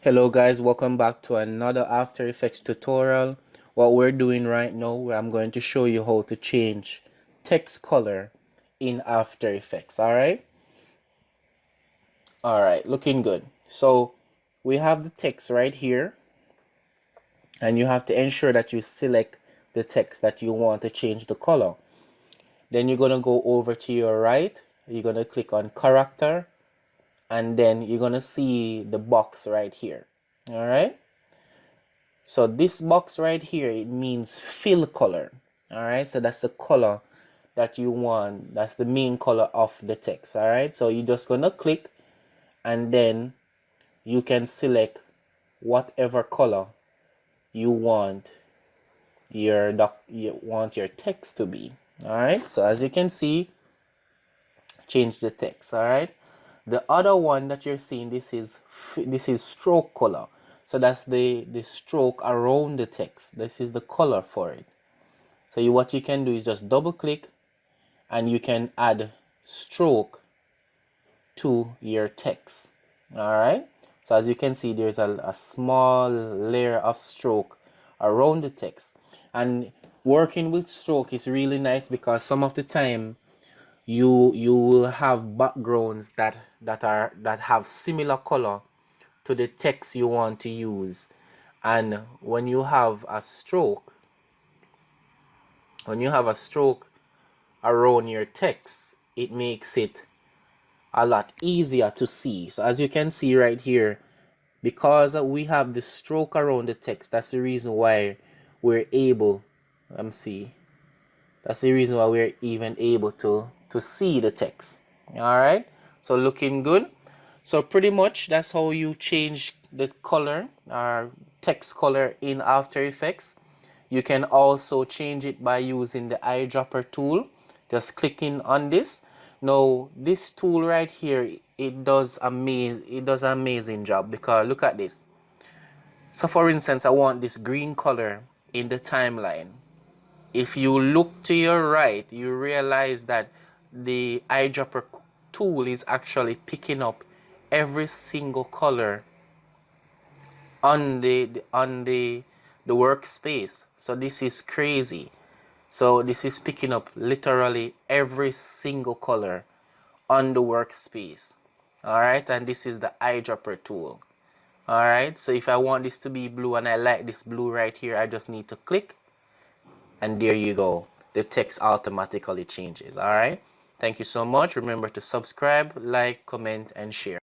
Hello guys, welcome back to another After Effects tutorial. What we're doing right now, I'm going to show you how to change text color in After Effects. Alright, looking good. So we have the text right here, and you have to ensure that you select the text that you want to change the color. Then you're going to go over to your right, you're going to click on character, and then you're going to see the box right here. Alright, so this box right here, it means fill color. Alright, so that's the color that you want. That's the main color of the text. Alright, so you're just going to click, and then you can select whatever color you want your text to be. Alright, so as you can see, change the text. Alright, the other one that you're seeing, this is stroke color. So that's the stroke around the text. This is the color for it. So what you can do is just double click, and you can add stroke to your text. Alright, so as you can see, there's a small layer of stroke around the text, and working with stroke is really nice because some of the time you will have backgrounds that have similar color to the text you want to use, and when you have a stroke around your text, it makes it a lot easier to see. So as you can see right here, because we have the stroke around the text, that's the reason why we're able, that's the reason why we're even able to see the text. Alright, so looking good. So pretty much that's how you change the color or text color in After Effects. You can also change it by using the eyedropper tool. Just clicking on this. Now this tool right here, it does an amazing job, because look at this. So for instance, I want this green color in the timeline. If you look to your right, you realize that the eyedropper tool is actually picking up every single color on the workspace. So this is crazy. So this is picking up literally every single color on the workspace. Alright, and this is the eyedropper tool. Alright, so if I want this to be blue and I like this blue right here, I just need to click, and there you go. The text automatically changes. Alright, thank you so much. Remember to subscribe, like, comment, and share.